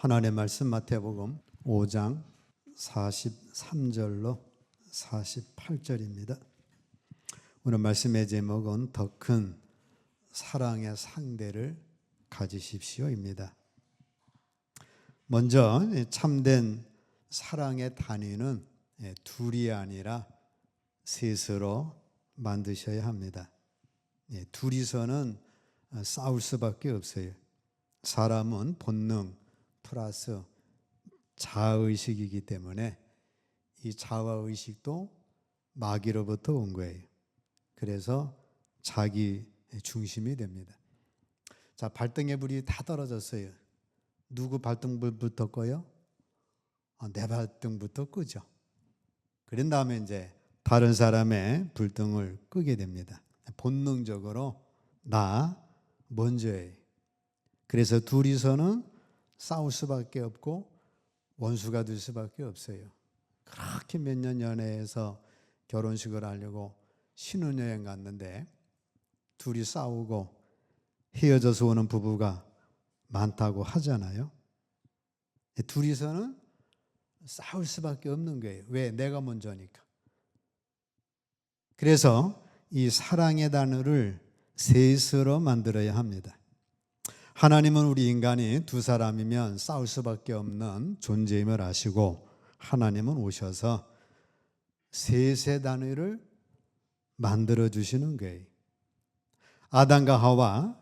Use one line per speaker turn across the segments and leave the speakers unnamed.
하나님의 말씀 마태복음 5장 43절로 48절입니다. 오늘 말씀의 제목은 더 큰 사랑의 상대를 가지십시오입니다. 먼저 참된 사랑의 단위는 둘이 아니라 셋으로 만드셔야 합니다. 둘이서는 싸울 수밖에 없어요. 사람은 본능 플러스 자아의식이기 때문에 이 자아의식도 마귀로부터 온 거예요. 그래서 자기 중심이 됩니다. 자, 발등에 불이 다 떨어졌어요. 누구 발등불부터 꺼요? 내 발등부터 끄죠. 그런 다음에 이제 다른 사람의 불등을 끄게 됩니다. 본능적으로 나 먼저예요. 그래서 둘이서는 싸울 수밖에 없고 원수가 될 수밖에 없어요. 그렇게 몇 년 연애해서 결혼식을 하려고 신혼여행 갔는데 둘이 싸우고 헤어져서 오는 부부가 많다고 하잖아요. 둘이서는 싸울 수밖에 없는 거예요. 왜? 내가 먼저니까. 그래서 이 사랑의 단어를 셋으로 만들어야 합니다. 하나님은 우리 인간이 두 사람이면 싸울 수밖에 없는 존재임을 아시고 하나님은 오셔서 셋의 단위를 만들어 주시는 거예요. 아담과 하와,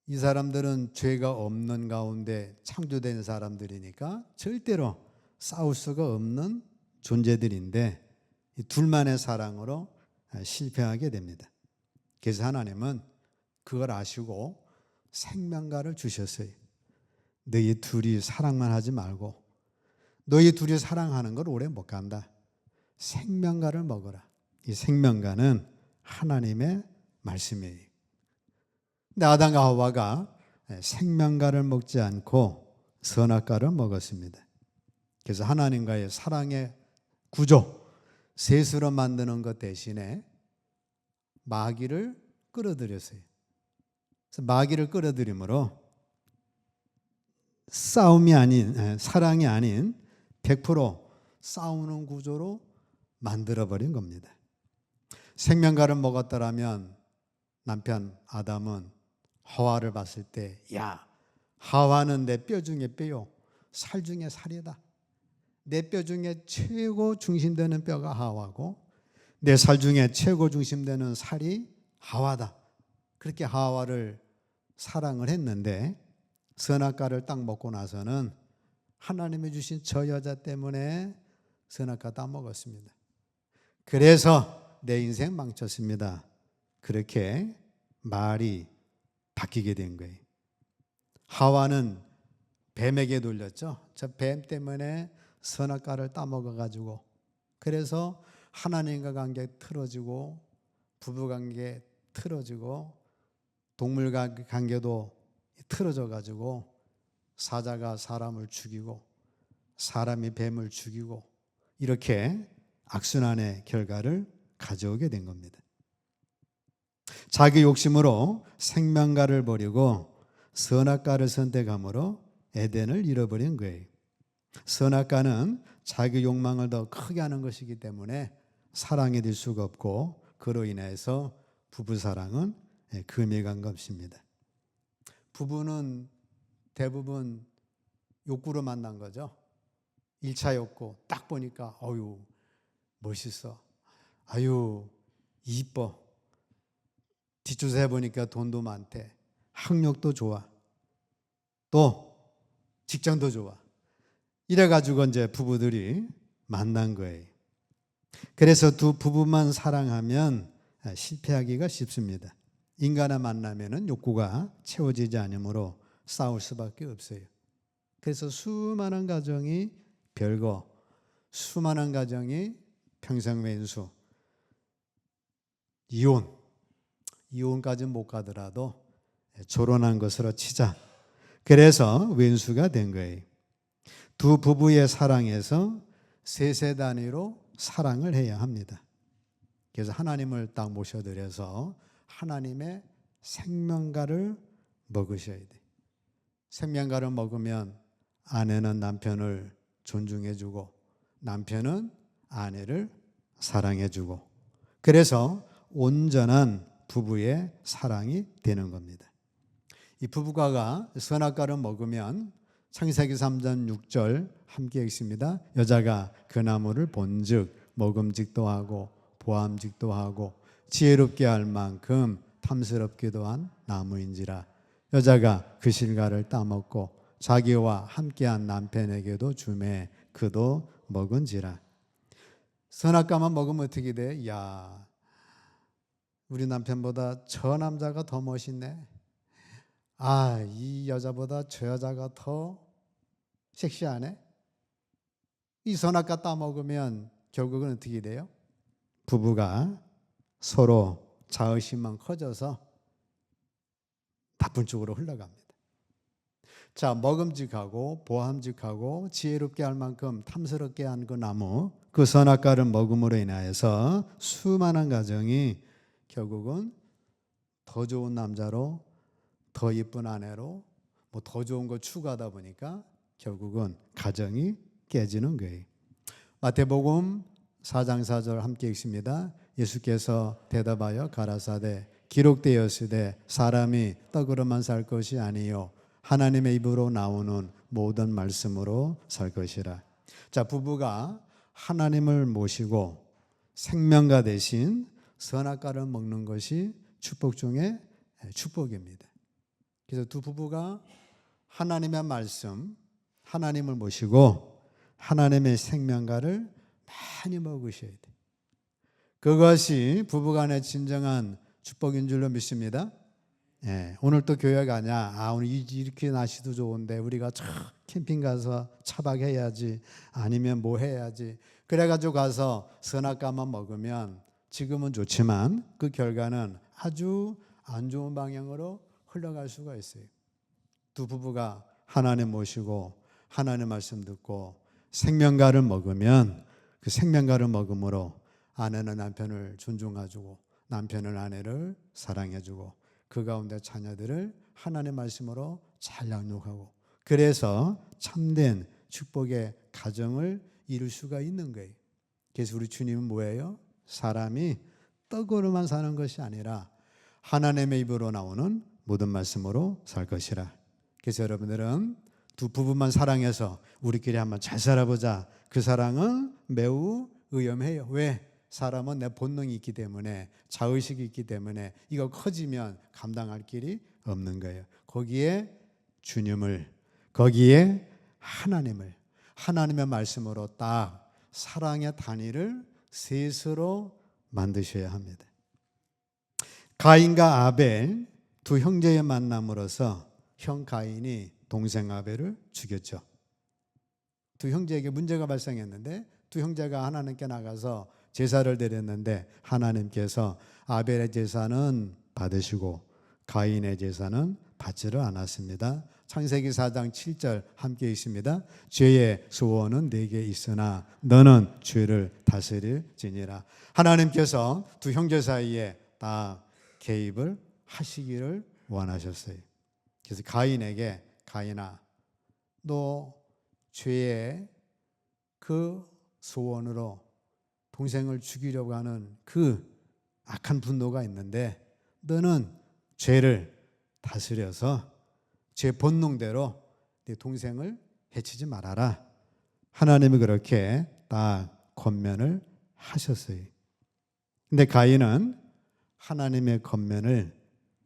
이 사람들은 죄가 없는 가운데 창조된 사람들이니까 절대로 싸울 수가 없는 존재들인데 둘만의 사랑으로 실패하게 됩니다. 그래서 하나님은 그걸 아시고 생명가를 주셨어요. 너희 둘이 사랑만 하지 말고 너희 둘이 사랑하는 걸 오래 못 간다. 생명가를 먹어라. 이 생명가는 하나님의 말씀이에요. 근데 아담과 하와가 생명가를 먹지 않고 선악과를 먹었습니다. 그래서 하나님과의 사랑의 구조, 셋으로 만드는 것 대신에 마귀를 끌어들였어요. 그래서 마귀를 끌어들임으로 싸움이 아닌, 사랑이 아닌 100% 싸우는 구조로 만들어버린 겁니다. 생명과를 먹었더라면 남편 아담은 하와를 봤을 때, 야, 하와는 내 뼈 중에 뼈요, 살 중에 살이다. 내 뼈 중에 최고 중심되는 뼈가 하와고 내 살 중에 최고 중심되는 살이 하와다. 그렇게 하와를 사랑을 했는데 선악과를 딱 먹고 나서는 하나님이 주신 저 여자 때문에 선악과 다 먹었습니다. 그래서 내 인생 망쳤습니다. 그렇게 말이 바뀌게 된 거예요. 하와는 뱀에게 돌렸죠. 저 뱀 때문에 선악과를 따먹어가지고 그래서 하나님과 관계 틀어지고 부부관계 틀어지고 동물 관계도 틀어져가지고 사자가 사람을 죽이고 사람이 뱀을 죽이고 이렇게 악순환의 결과를 가져오게 된 겁니다. 자기 욕심으로 생명과를 버리고 선악과를 선택함으로 에덴을 잃어버린 거예요. 선악과는 자기 욕망을 더 크게 하는 것이기 때문에 사랑이 될 수가 없고 그로 인해서 부부사랑은 금이 간 것입니다. 부부는 대부분 욕구로 만난 거죠. 1차 욕구 딱 보니까 어유 멋있어, 아유 이뻐, 뒷조사해 보니까 돈도 많대, 학력도 좋아, 또 직장도 좋아. 이래가지고 이제 부부들이 만난 거예요. 그래서 두 부부만 사랑하면 실패하기가 쉽습니다. 인간을 만나면은 욕구가 채워지지 않으므로 싸울 수밖에 없어요. 그래서 수많은 가정이 별거, 수많은 가정이 평생왼수, 이혼까지는 못 가더라도 결혼한 것으로 치자. 그래서 왼수가 된 거예요. 두 부부의 사랑에서 셋의 단위로 사랑을 해야 합니다. 그래서 하나님을 딱 모셔드려서 하나님의 생명과를 먹으셔야 돼. 생명과를 먹으면 아내는 남편을 존중해주고 남편은 아내를 사랑해주고, 그래서 온전한 부부의 사랑이 되는 겁니다. 이 부부가 선악과를 먹으면 창세기 3장 6절 함께 읽습니다. 여자가 그 나무를 본즉 먹음직도 하고 보암직도 하고 지혜롭게 할 만큼 탐스럽기도 한 나무인지라. 여자가 그 실과를 따먹고 자기와 함께한 남편에게도 주매 그도 먹은지라. 선악과만 먹으면 어떻게 돼? 야, 우리 남편보다 저 남자가 더 멋있네. 아, 이 여자보다 저 여자가 더 섹시하네. 이 선악과 따먹으면 결국은 어떻게 돼요? 부부가 서로 자의심만 커져서 나쁜 쪽으로 흘러갑니다. 자, 먹음직하고 보암직하고 지혜롭게 할 만큼 탐스럽게 한 그 나무, 그 선악과를 먹음으로 인하여서 수많은 가정이 결국은 더 좋은 남자로, 더 예쁜 아내로, 뭐 더 좋은 거 추구하다 보니까 결국은 가정이 깨지는 거예요. 마태복음 4장 4절 함께 읽습니다. 예수께서 대답하여 가라사대 기록되었으되 사람이 떡으로만 살 것이 아니요 하나님의 입으로 나오는 모든 말씀으로 살 것이라. 자, 부부가 하나님을 모시고 생명과 대신 선악과를 먹는 것이 축복 중에 축복입니다. 그래서 두 부부가 하나님의 말씀, 하나님을 모시고 하나님의 생명과를 많이 먹으셔야 돼요. 그것이 부부간의 진정한 축복인 줄로 믿습니다. 오늘 또 교회 가냐? 아, 오늘 이렇게 날씨도 좋은데 우리가 캠핑 가서 차박해야지, 아니면 뭐 해야지. 그래가지고 가서 선악과만 먹으면 지금은 좋지만 그 결과는 아주 안 좋은 방향으로 흘러갈 수가 있어요. 두 부부가 하나님 모시고 하나님 말씀 듣고 생명과를 먹으면 그 생명과를 먹음으로 아내는 남편을 존중해주고 남편은 아내를 사랑해주고 그 가운데 자녀들을 하나님의 말씀으로 잘 양육하고, 그래서 참된 축복의 가정을 이룰 수가 있는 거예요. 그래서 우리 주님은 뭐예요? 사람이 떡으로만 사는 것이 아니라 하나님의 입으로 나오는 모든 말씀으로 살 것이라. 그래서 여러분들은 두 부부만 사랑해서 우리끼리 한번 잘 살아보자. 그 사랑은 매우 위험해요. 왜? 사람은 내 본능이 있기 때문에, 자의식이 있기 때문에 이거 커지면 감당할 길이 없는 거예요. 거기에 주님을, 거기에 하나님을, 하나님의 말씀으로 딱 사랑의 단위를 셋으로 만드셔야 합니다. 가인과 아벨 두 형제의 만남으로서 형 가인이 동생 아벨을 죽였죠. 두 형제에게 문제가 발생했는데 두 형제가 하나님께 나가서 제사를 드렸는데 하나님께서 아벨의 제사는 받으시고 가인의 제사는 받지를 않았습니다. 창세기 4장 7절 함께 있습니다. 죄의 소원은 내게 있으나 너는 죄를 다스릴지니라. 하나님께서 두 형제 사이에 다 개입을 하시기를 원하셨어요. 그래서 가인에게 가인아, 너 죄의 그 소원으로 동생을 죽이려고 하는 그 악한 분노가 있는데 너는 죄를 다스려서 죄 본능대로 네 동생을 해치지 말아라. 하나님이 그렇게 딱 권면을 하셨어요. 근데 가인은 하나님의 권면을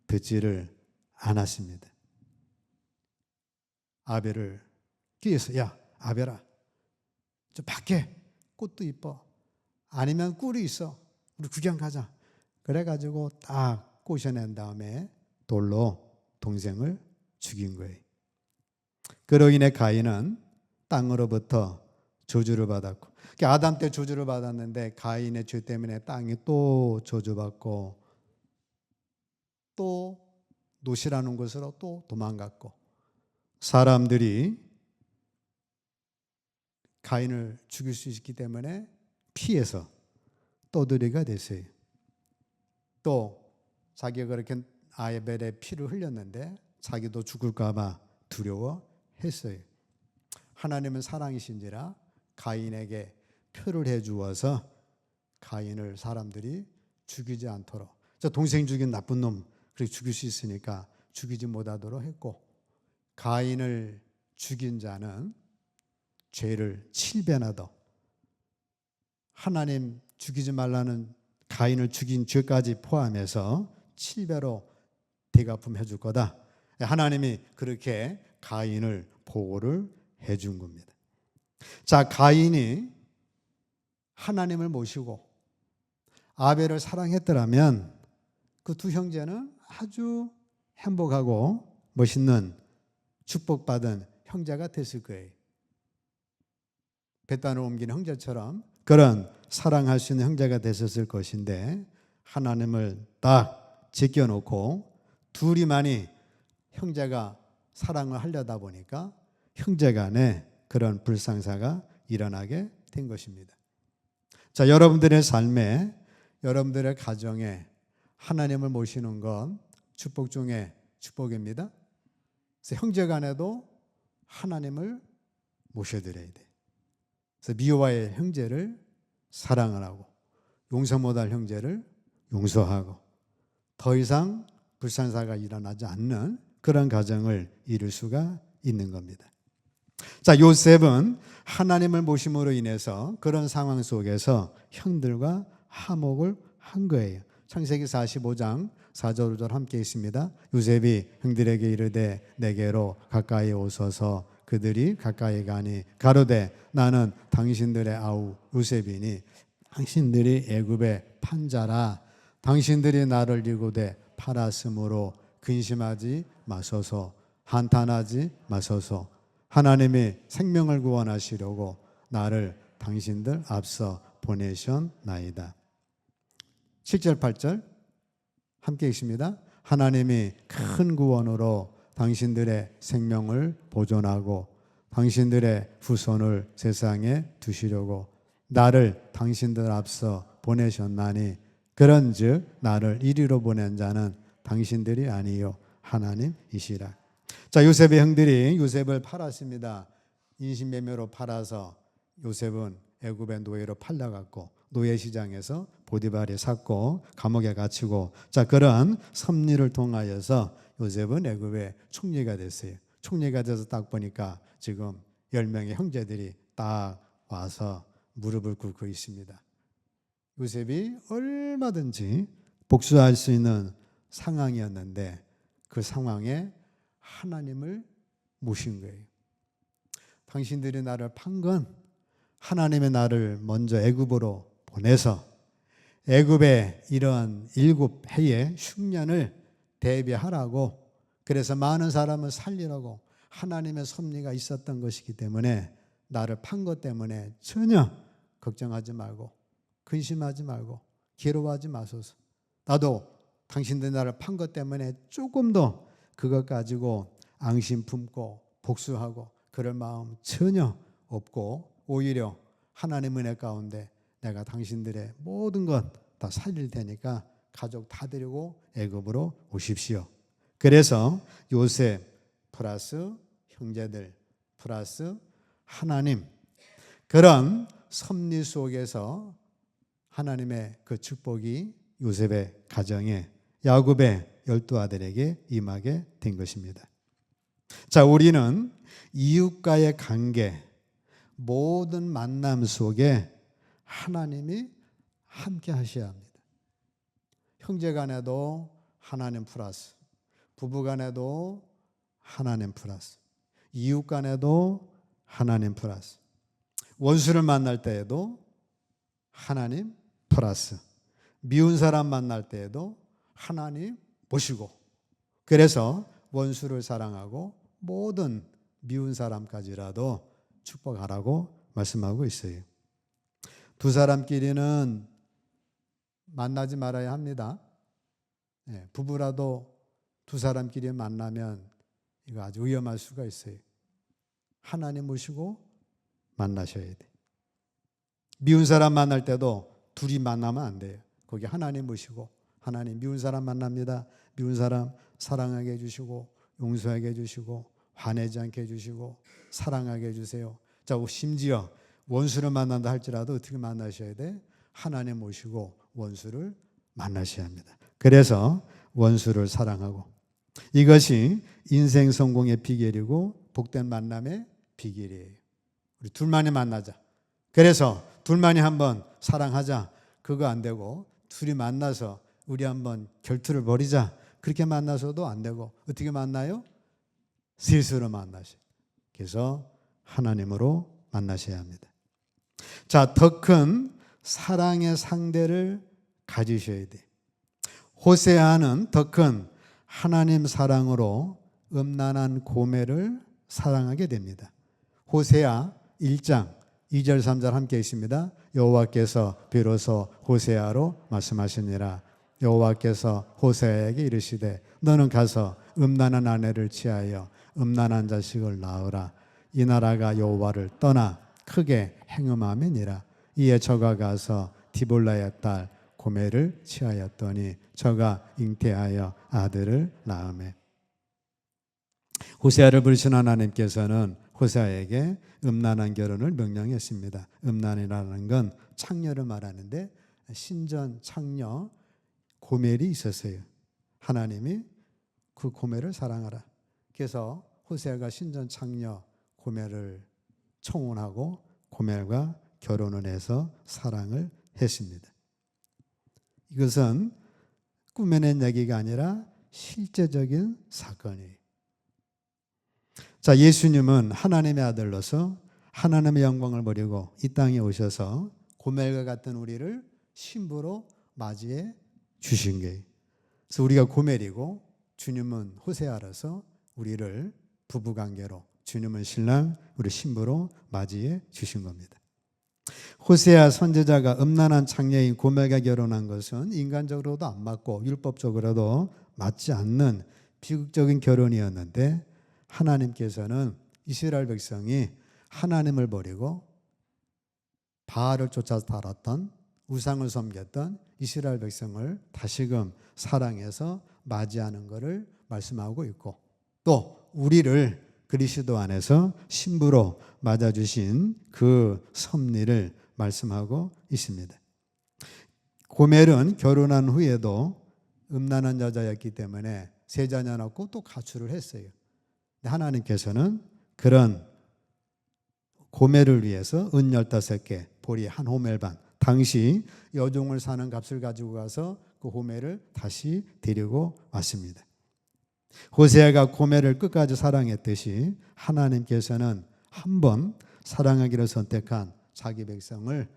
듣지를 않았습니다. 아벨을 끼어서, 야 아벨아, 저 밖에 꽃도 이뻐, 아니면 꿀이 있어, 우리 구경 가자. 그래가지고 딱 꼬셔낸 다음에 돌로 동생을 죽인 거예요. 그로 인해 가인은 땅으로부터 저주를 받았고, 아담 때 저주를 받았는데 가인의 죄 때문에 땅이 또 저주받고 또 노시라는 곳으로 또 도망갔고, 사람들이 가인을 죽일 수 있기 때문에 피해서 떠돌이가 됐어요. 또 자기가 그렇게 아벨의 피를 흘렸는데 자기도 죽을까 봐 두려워했어요. 하나님은 사랑이신지라 가인에게 표를 해 주어서 가인을 사람들이 죽이지 않도록, 저 동생 죽인 나쁜 놈 그렇게 죽일 수 있으니까 죽이지 못하도록 했고, 가인을 죽인 자는 죄를 7배나 더, 하나님 죽이지 말라는 가인을 죽인 죄까지 포함해서 7배로 대갚음 해줄 거다. 하나님이 그렇게 가인을 보호를 해준 겁니다. 자, 가인이 하나님을 모시고 아벨을 사랑했더라면 그 두 형제는 아주 행복하고 멋있는 축복받은 형제가 됐을 거예요. 벳단을 옮긴 형제처럼 그런 사랑할 수 있는 형제가 됐었을 것인데, 하나님을 딱 제껴놓고 둘이만이 형제가 사랑을 하려다 보니까 형제 간에 그런 불상사가 일어나게 된 것입니다. 자, 여러분들의 삶에, 여러분들의 가정에 하나님을 모시는 건 축복 중에 축복입니다. 그래서 형제 간에도 하나님을 모셔드려야 돼. 그래서 미워할 형제를 사랑을 하고 용서 못할 형제를 용서하고 더 이상 불상사가 일어나지 않는 그런 가정을 이룰 수가 있는 겁니다. 자, 요셉은 하나님을 모심으로 인해서 그런 상황 속에서 형들과 화목을 한 거예요. 창세기 45장 4절 5절 함께 있습니다. 요셉이 형들에게 이르되 내게로 가까이 오소서. 그들이 가까이 가니 가로되 나는 당신들의 아우 요셉이니 당신들이 애굽의 판자라. 당신들이 나를 이곳에 팔았으므로 근심하지 마소서. 한탄하지 마소서. 하나님이 생명을 구원하시려고 나를 당신들 앞서 보내셨나이다. 7절 8절 함께 있습니다. 하나님이 큰 구원으로 당신들의 생명을 보존하고 당신들의 후손을 세상에 두시려고 나를 당신들 앞서 보내셨나니 그런즉 나를 이리로 보낸 자는 당신들이 아니요 하나님이시라. 자, 요셉의 형들이 요셉을 팔았습니다. 인신매매로 팔아서 요셉은 애굽의 노예로 팔려갔고 노예시장에서 보디발이 샀고 감옥에 갇히고, 자, 그런 섭리를 통하여서 요셉은 애굽의 총리가 됐어요. 총리가 돼서 딱 보니까 지금 10명의 형제들이 딱 와서 무릎을 꿇고 있습니다. 요셉이 얼마든지 복수할 수 있는 상황이었는데 그 상황에 하나님을 모신 거예요. 당신들이 나를 판 건 하나님의 나를 먼저 애굽으로 보내서 애굽의 이런 7해의 흉년을 대비하라고, 그래서 많은 사람을 살리라고 하나님의 섭리가 있었던 것이기 때문에 나를 판 것 때문에 전혀 걱정하지 말고 근심하지 말고 괴로워하지 마소서. 나도 당신들 나를 판 것 때문에 조금 더 그것 가지고 앙심 품고 복수하고 그럴 마음 전혀 없고, 오히려 하나님 은혜 가운데 내가 당신들의 모든 것 다 살릴 테니까 가족 다 데리고 애굽으로 오십시오. 그래서 요셉 플러스 형제들 플러스 하나님, 그런 섭리 속에서 하나님의 그 축복이 요셉의 가정에 야곱의 12 아들에게 임하게 된 것입니다. 자, 우리는 이웃과의 관계, 모든 만남 속에 하나님이 함께 하셔야 합니다. 형제 간에도 하나님 플러스, 부부 간에도 하나님 플러스, 이웃 간에도 하나님 플러스, 원수를 만날 때에도 하나님 플러스, 미운 사람 만날 때에도 하나님 모시고, 그래서 원수를 사랑하고 모든 미운 사람까지라도 축복하라고 말씀하고 있어요. 두 사람끼리는 만나지 말아야 합니다. 부부라도 두 사람끼리 만나면 이거 아주 위험할 수가 있어요. 하나님 모시고 만나셔야 돼. 미운 사람 만날 때도 둘이 만나면 안 돼요. 거기 하나님 모시고, 하나님 미운 사람 만납니다. 미운 사람 사랑하게 해주시고 용서하게 해주시고 화내지 않게 해주시고 사랑하게 해주세요. 자, 심지어 원수를 만난다 할지라도 어떻게 만나셔야 돼? 하나님 모시고 원수를 만나셔야 합니다. 그래서 원수를 사랑하고, 이것이 인생 성공의 비결이고 복된 만남의 비결이에요. 우리 둘만이 만나자. 그래서 둘만이 한번 사랑하자. 그거 안 되고 둘이 만나서 우리 한번 결투를 벌이자. 그렇게 만나서도 안 되고 어떻게 만나요? 스스로 만나셔요. 그래서 하나님으로 만나셔야 합니다. 자, 더 큰 사랑의 상대를 가지셔야 돼. 호세아는 더 큰 하나님 사랑으로 음란한 고멜을 사랑하게 됩니다. 호세아 1장 2절 3절 함께 있습니다. 여호와께서 비로소 호세아로 말씀하시니라. 여호와께서 호세아에게 이르시되 너는 가서 음란한 아내를 취하여 음란한 자식을 낳으라. 이 나라가 여호와를 떠나 크게 행음함이니라. 이에 저가 가서 디볼라의 딸 고멜을 취하였더니 저가 잉태하여 아들을 낳으매. 호세아를 부르신 하나님께서는 호세아에게 음란한 결혼을 명령했습니다. 음란이라는 건 창녀를 말하는데 신전 창녀 고멜이 있었어요. 하나님이 그 고멜을 사랑하라. 그래서 호세아가 신전 창녀 고멜을 청혼하고 고멜과 결혼을 해서 사랑을 했습니다. 이것은 꾸며낸 얘기가 아니라 실제적인 사건이에요. 자, 예수님은 하나님의 아들로서 하나님의 영광을 버리고 이 땅에 오셔서 고멜과 같은 우리를 신부로 맞이해 주신 거예요. 그래서 우리가 고멜이고 주님은 호세아라서 우리를 부부관계로, 주님은 신랑, 우리 신부로 맞이해 주신 겁니다. 호세아 선지자가 음란한 창녀인 고멜과 결혼한 것은 인간적으로도 안 맞고 율법적으로도 맞지 않는 비극적인 결혼이었는데, 하나님께서는 이스라엘 백성이 하나님을 버리고 바알을 쫓아서 살았던, 우상을 섬겼던 이스라엘 백성을 다시금 사랑해서 맞이하는 것을 말씀하고 있고, 또 우리를 그리스도 안에서 신부로 맞아주신 그 섭리를 말씀하고 있습니다. 고멜은 결혼한 후에도 음란한 여자였기 때문에 세 자녀 낳고 또 가출을 했어요. 하나님께서는 그런 고멜을 위해서 은 15개, 보리 한 호멜반, 당시 여종을 사는 값을 가지고 가서 그 호멜을 다시 데리고 왔습니다. 호세아가 고멜을 끝까지 사랑했듯이 하나님께서는 한 번 사랑하기를 선택한 자기 백성을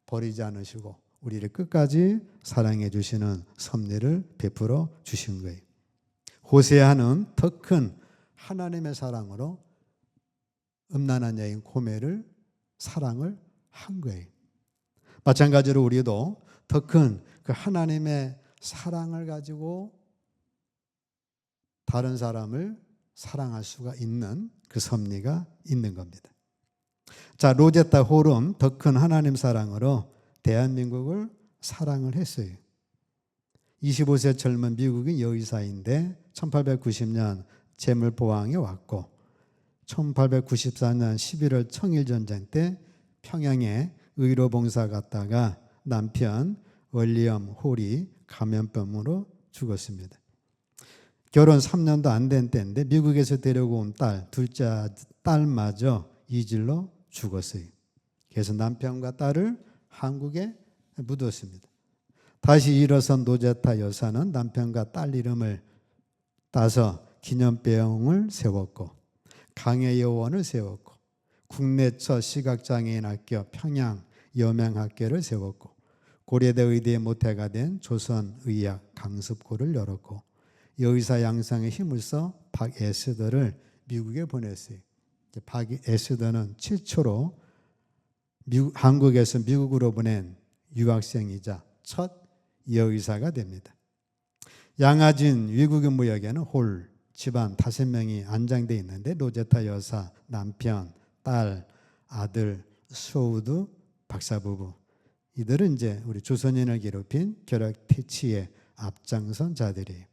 버리지 않으시고 우리를 끝까지 사랑해 주시는 섭리를 베풀어 주신 거예요. 호세아는 더 큰 하나님의 사랑으로 음란한 여인 고멜을 사랑을 한 거예요. 마찬가지로 우리도 더 큰 그 하나님의 사랑을 가지고 다른 사람을 사랑할 수가 있는 그 섭리가 있는 겁니다. 자, 로제타 홀은 더 큰 하나님 사랑으로 대한민국을 사랑을 했어요. 25세 젊은 미국인 여의사인데 1890년 제물포항에 왔고 1894년 11월 청일전쟁 때 평양에 의료 봉사 갔다가 남편 월리엄 홀이 감염병으로 죽었습니다. 결혼 3년도 안 된 때인데 미국에서 데려온 딸, 둘째 딸마저 이질로 죽었어요. 그래서 남편과 딸을 한국에 묻었습니다. 다시 일어선 노제타 여사는 남편과 딸 이름을 따서 기념병을 세웠고 강해여원을 세웠고 국내 첫 시각장애인 학교 평양 여명학교를 세웠고 고려대 의대의 모태가 된 조선의학 강습고를 열었고 여의사 양성에 힘을 써 박에스더를 미국에 보냈어요. 박에스더는 최초로 한국에서 미국으로 보낸 유학생이자 첫 여의사가 됩니다. 양아진 위국인 무역에는 홀 집안 5명이 안장되어 있는데 로제타 여사, 남편, 딸, 아들, 소우드 박사 부부, 이들은 이제 우리 조선인을 괴롭힌 결핵 퇴치의 앞장선 자들이에요.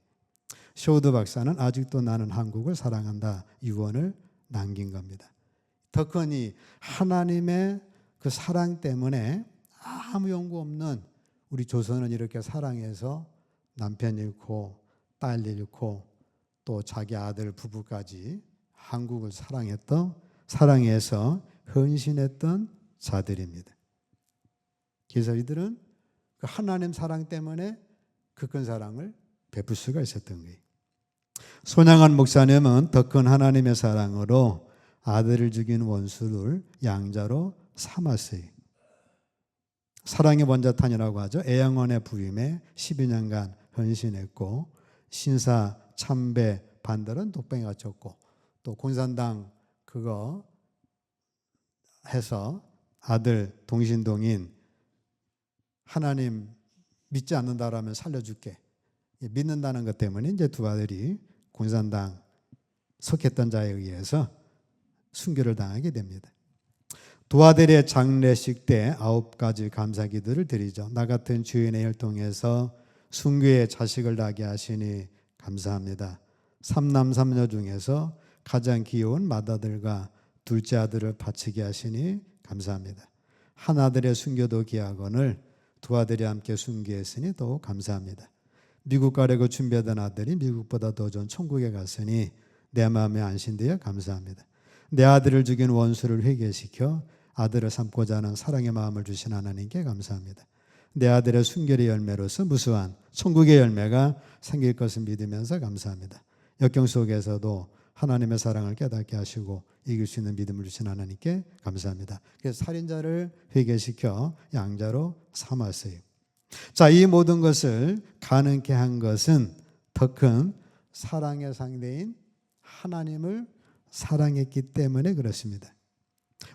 쇼드 박사는 아직도 나는 한국을 사랑한다 유언을 남긴 겁니다. 덕헌이 하나님의 그 사랑 때문에 아무 연고 없는 우리 조선은 이렇게 사랑해서 남편 잃고 딸 잃고 또 자기 아들 부부까지 한국을 사랑해서 헌신했던 자들입니다. 그래서 이들은 그 하나님 사랑 때문에 그 큰 사랑을 베풀 수가 있었던 거예요. 손양원 목사님은 더 큰 하나님의 사랑으로 아들을 죽인 원수를 양자로 삼았어요. 사랑의 원자탄이라고 하죠. 애양원의 부임에 12년간 헌신했고 신사 참배 반달은 독병에 갇혔고 또 공산당 그거 해서 아들 동신동인 하나님 믿지 않는다라면 살려줄게 믿는다는 것 때문에 이제 두 아들이 공산당 속했던 자에 의해서 순교를 당하게 됩니다. 두 아들의 장례식 때 9가지 감사기도를 드리죠. 나 같은 주인의 일 통해서 순교의 자식을 낳게 하시니 감사합니다. 3남 3녀 중에서 가장 귀여운 맏아들과 둘째 아들을 바치게 하시니 감사합니다. 한 아들의 순교도 귀하거늘 두 아들이 함께 순교했으니 더욱 감사합니다. 미국 가려고 준비하던 아들이 미국보다 더 좋은 천국에 갔으니 내 마음에 안심되어 감사합니다. 내 아들을 죽인 원수를 회개시켜 아들을 삼고자 하는 사랑의 마음을 주신 하나님께 감사합니다. 내 아들의 순결의 열매로서 무수한 천국의 열매가 생길 것을 믿으면서 감사합니다. 역경 속에서도 하나님의 사랑을 깨닫게 하시고 이길 수 있는 믿음을 주신 하나님께 감사합니다. 그래서 살인자를 회개시켜 양자로 삼았어요. 자, 이 모든 것을 가능케 한 것은 더 큰 사랑의 상대인 하나님을 사랑했기 때문에 그렇습니다.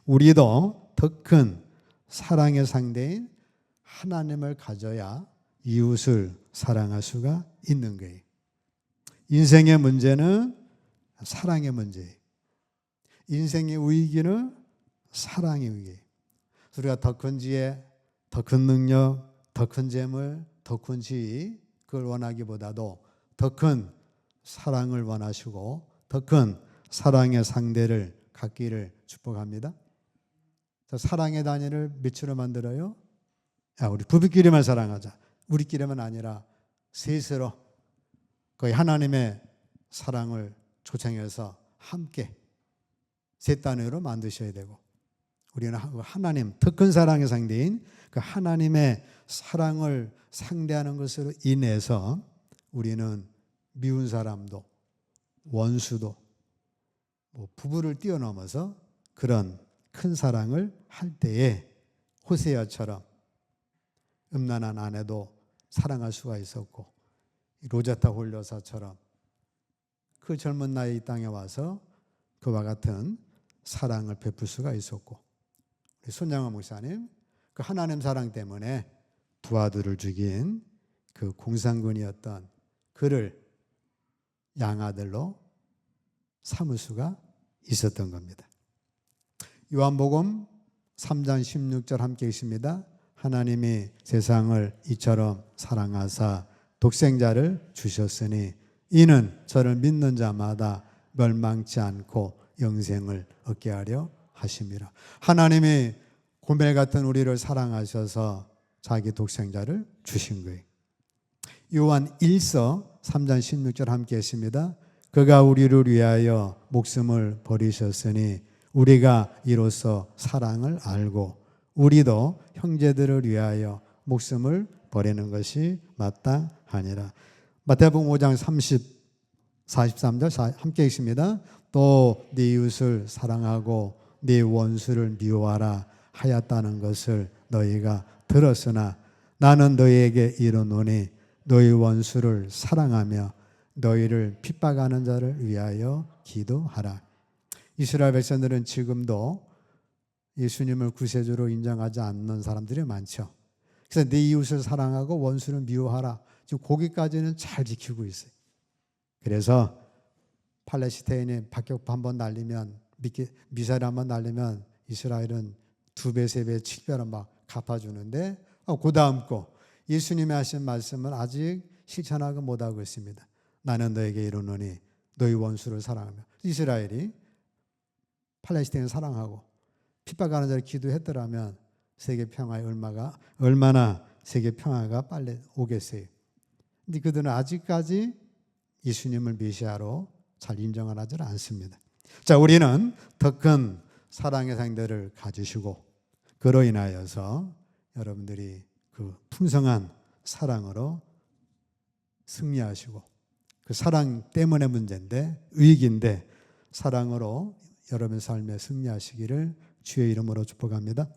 우리도 더 큰 사랑의 상대인 하나님을 가져야 이웃을 사랑할 수가 있는 거예요. 인생의 문제는 사랑의 문제예요. 인생의 위기는 사랑의 위기예요. 우리가 더 큰 지혜, 더 큰 능력, 더 큰 재물, 더 큰 지위 그걸 원하기보다도 더 큰 사랑을 원하시고 더 큰 사랑의 상대를 갖기를 축복합니다. 사랑의 단위를 몇으로 만들어요? 우리 부부끼리만 사랑하자. 우리끼리만 아니라 셋으로 거의 하나님의 사랑을 초청해서 함께 셋 단위로 만드셔야 되고 우리는 하나님 더 큰 사랑의 상대인 그 하나님의 사랑을 상대하는 것으로 인해서 우리는 미운 사람도 원수도 부부를 뛰어넘어서 그런 큰 사랑을 할 때에 호세아처럼 음란한 아내도 사랑할 수가 있었고 로제타 홀려사처럼 그 젊은 나이 이 땅에 와서 그와 같은 사랑을 베풀 수가 있었고 우리 손양원 목사님 그 하나님 사랑 때문에 두 아들을 죽인 그 공산군이었던 그를 양아들로 삼을 수가 있었던 겁니다. 요한복음 3장 16절 함께 있습니다. 하나님이 세상을 이처럼 사랑하사 독생자를 주셨으니 이는 저를 믿는 자마다 멸망치 않고 영생을 얻게 하려 하심이라. 하나님이 고멜 같은 우리를 사랑하셔서 자기 독생자를 주신 거예요. 요한 1서 3장 16절 함께 했습니다. 그가 우리를 위하여 목숨을 버리셨으니 우리가 이로써 사랑을 알고 우리도 형제들을 위하여 목숨을 버리는 것이 마땅하니라. 마태복음 5장 43절 함께 있습니다. 또 네 이웃을 사랑하고 네 원수를 미워하라 하였다는 것을 너희가 들었으나 나는 너희에게 이르노니 너희 원수를 사랑하며 너희를 핍박하는 자를 위하여 기도하라. 이스라엘 백성들은 지금도 예수님을 구세주로 인정하지 않는 사람들이 많죠. 그래서 네 이웃을 사랑하고 원수를 미워하라. 지금 거기까지는 잘 지키고 있어요. 그래서 팔레스타인이 박격포 한번 날리면 미사일 한번 날리면 이스라엘은 2배, 3배, 7배로 막 갚아주는데 그 다음 거 예수님이 하신 말씀은 아직 실천하고 못하고 있습니다. 나는 너에게 이르노니 너희 원수를 사랑하며. 이스라엘이 팔레스타인을 사랑하고 핍박하는 자를 기도했더라면 세계 평화에 얼마나 세계 평화가 빨리 오겠어요. 근데 그들은 아직까지 예수님을 메시아로 잘 인정을 하지 않습니다. 자, 우리는 더 큰 사랑의 상대를 가지시고 그로 인하여서 여러분들이 그 풍성한 사랑으로 승리하시고 그 사랑 때문에 문제인데 의익인데 사랑으로 여러분 삶에 승리하시기를 주의 이름으로 축복합니다.